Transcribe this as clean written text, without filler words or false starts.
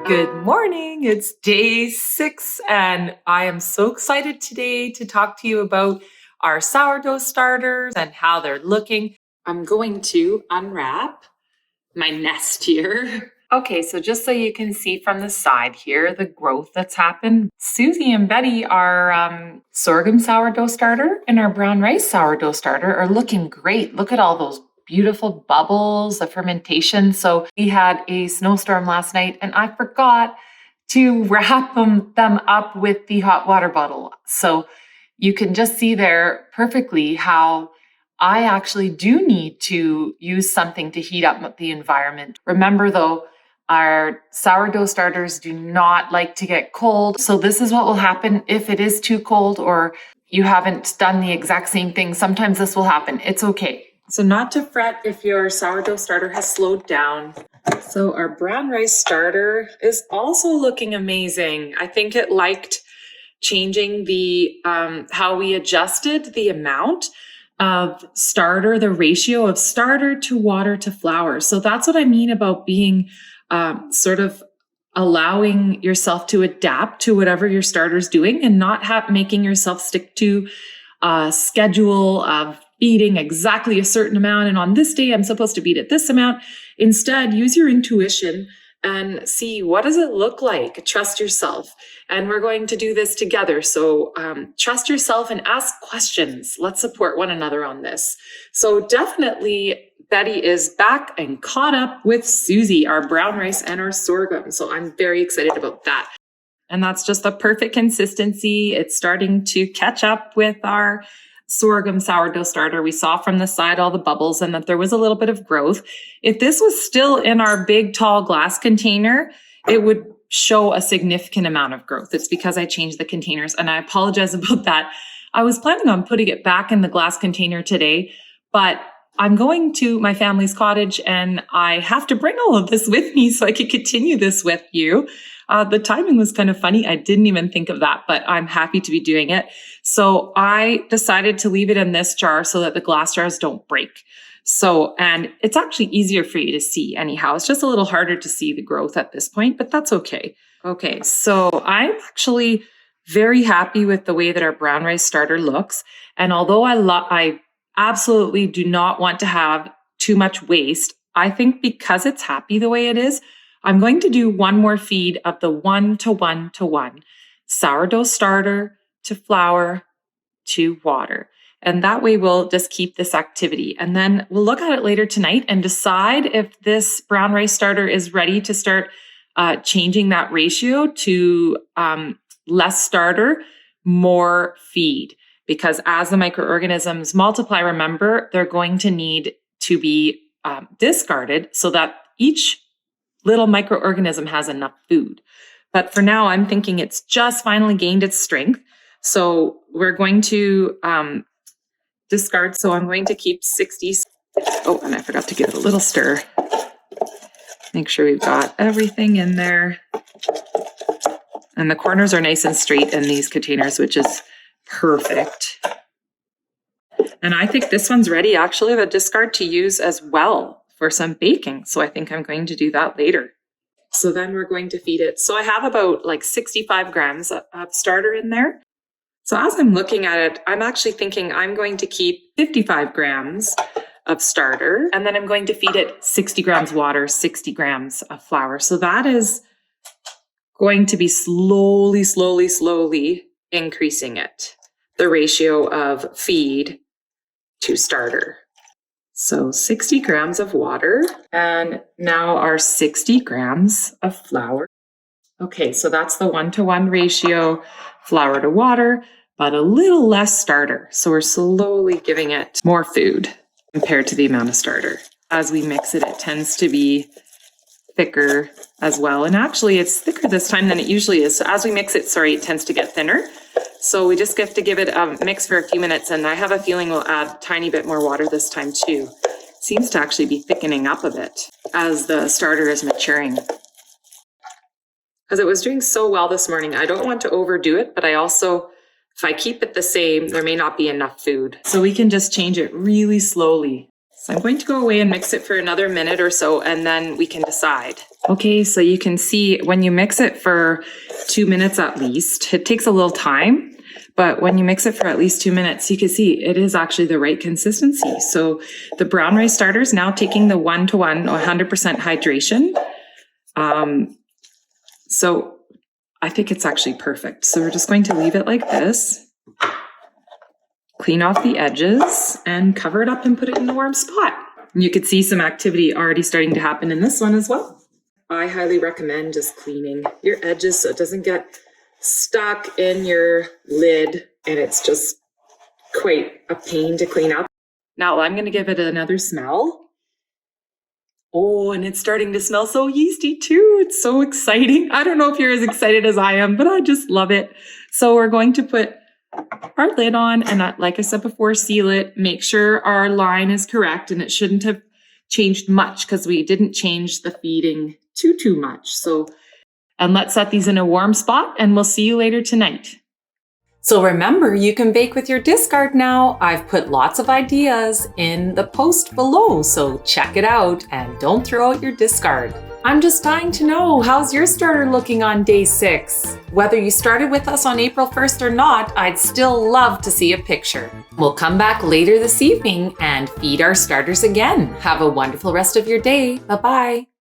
Good morning. It's day 6, and I am so excited today to talk to you about our sourdough starters and how they're looking. I'm going to unwrap my nest here. Okay, so just so you can see from the side here, the growth that's happened. Susie and Betty, our sorghum sourdough starter and our brown rice sourdough starter are looking great. Look at all those beautiful bubbles, the fermentation. So we had a snowstorm last night and I forgot to wrap them up with the hot water bottle. So you can just see there perfectly how I actually do need to use something to heat up the environment. Remember though, our sourdough starters do not like to get cold. So this is what will happen if it is too cold or you haven't done the exact same thing. Sometimes this will happen. It's okay. So not to fret if your sourdough starter has slowed down. So our brown rice starter is also looking amazing. I think it liked changing the how we adjusted the amount of starter, the ratio of starter to water to flour. So that's what I mean about being sort of allowing yourself to adapt to whatever your starter's doing and not making yourself stick to a schedule of feeding exactly a certain amount. And on this day, I'm supposed to feed at this amount. Instead, use your intuition and see, what does it look like? Trust yourself. And we're going to do this together. So trust yourself and ask questions. Let's support one another on this. So definitely Betty is back and caught up with Susie, our brown rice and our sorghum. So I'm very excited about that. And that's just the perfect consistency. It's starting to catch up with our sorghum sourdough starter. We saw from the side all the bubbles and that there was a little bit of growth. If this was still in our big, tall glass container, it would show a significant amount of growth. It's because I changed the containers and I apologize about that. I was planning on putting it back in the glass container today, but I'm going to my family's cottage and I have to bring all of this with me so I could continue this with you. The timing was kind of funny. I didn't even think of that, but I'm happy to be doing it. So I decided to leave it in this jar so that the glass jars don't break. So, and it's actually easier for you to see anyhow. It's just a little harder to see the growth at this point, but that's okay. Okay, so I'm actually very happy with the way that our brown rice starter looks. And although I absolutely do not want to have too much waste, I think because it's happy the way it is, I'm going to do one more feed of the 1-to-1-to-1 sourdough starter to flour to water. And that way we'll just keep this activity. And then we'll look at it later tonight and decide if this brown rice starter is ready to start changing that ratio to less starter, more feed. Because as the microorganisms multiply, remember, they're going to need to be discarded so that each little microorganism has enough food. But for now, I'm thinking it's just finally gained its strength. So we're going to discard. So I'm going to keep 60. Oh, and I forgot to give it a little stir. Make sure we've got everything in there. And the corners are nice and straight in these containers, which is perfect. And I think this one's ready actually to discard to use as well for some baking. So I think I'm going to do that later. So then we're going to feed it. So I have about like 65 grams of starter in there. So as I'm looking at it, I'm actually thinking I'm going to keep 55 grams of starter, and then I'm going to feed it 60 grams water, 60 grams of flour. So that is going to be slowly increasing it, the ratio of feed to starter. So 60 grams of water, and now our 60 grams of flour. Okay, so that's the 1-to-1 ratio, flour to water, but a little less starter. So we're slowly giving it more food compared to the amount of starter. As we mix it, it tends to be thicker as well. And actually it's thicker this time than it usually is. So as we mix it, it tends to get thinner. So we just have to give it a mix for a few minutes, and I have a feeling we'll add a tiny bit more water this time too. Seems to actually be thickening up a bit as the starter is maturing. Because it was doing so well this morning, I don't want to overdo it, but I also, if I keep it the same, there may not be enough food. So we can just change it really slowly. So I'm going to go away and mix it for another minute or so, and then we can decide. Okay, so you can see when you mix it for 2 minutes at least, it takes a little time, but when you mix it for at least 2 minutes, you can see it is actually the right consistency. So the brown rice starter is now taking the 1-to-1, 100% hydration. So I think it's actually perfect. So we're just going to leave it like this. Clean off the edges and cover it up and put it in a warm spot. And you could see some activity already starting to happen in this one as well. I highly recommend just cleaning your edges so it doesn't get stuck in your lid and it's just quite a pain to clean up. Now I'm going to give it another smell. Oh, and it's starting to smell so yeasty too. It's so exciting. I don't know if you're as excited as I am, but I just love it. So we're going to put our lid on and like I said before, seal it. Make sure our line is correct and it shouldn't have changed much because we didn't change the feeding too much. So, and let's set these in a warm spot and we'll see you later tonight. So remember, you can bake with your discard now. I've put lots of ideas in the post below, so check it out and don't throw out your discard. I'm just dying to know, how's your starter looking on day 6? Whether you started with us on April 1st or not, I'd still love to see a picture. We'll come back later this evening and feed our starters again. Have a wonderful rest of your day. Bye-bye.